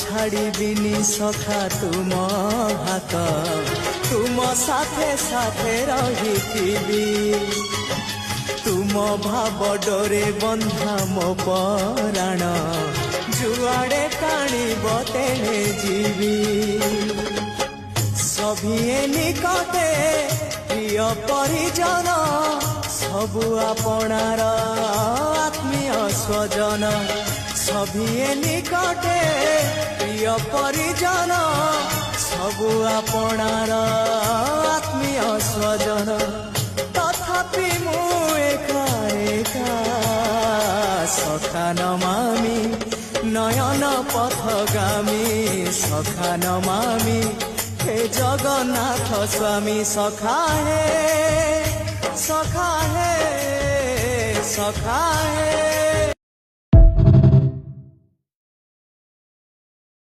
ଛାଡ଼ିବିନି ସଖା ତୁମ ହାତ ତୁମ ସାଥେ ସାଥେ ରହିଥିବି ତୁମ ଭାବ ଡୋରେ ବନ୍ଧା ମୋ ପରାଣ ଯୁଆଡ଼େ ଟାଣିବ ତେଣେ ଯିବି সভিয়ে নিকটে প্রিয় পরিজন সবু আপনার আত্মীয় স্বজন সভিয়ে নিকটে প্রিয় পরিজন সবু আপনার আত্মীয় স্বজন তথাপি মু একা একা সখা নমামি নয়ন পথগামী সখা নমামি हे जगन्नाथ स्वामी सखा हे सखा हे सखा हे।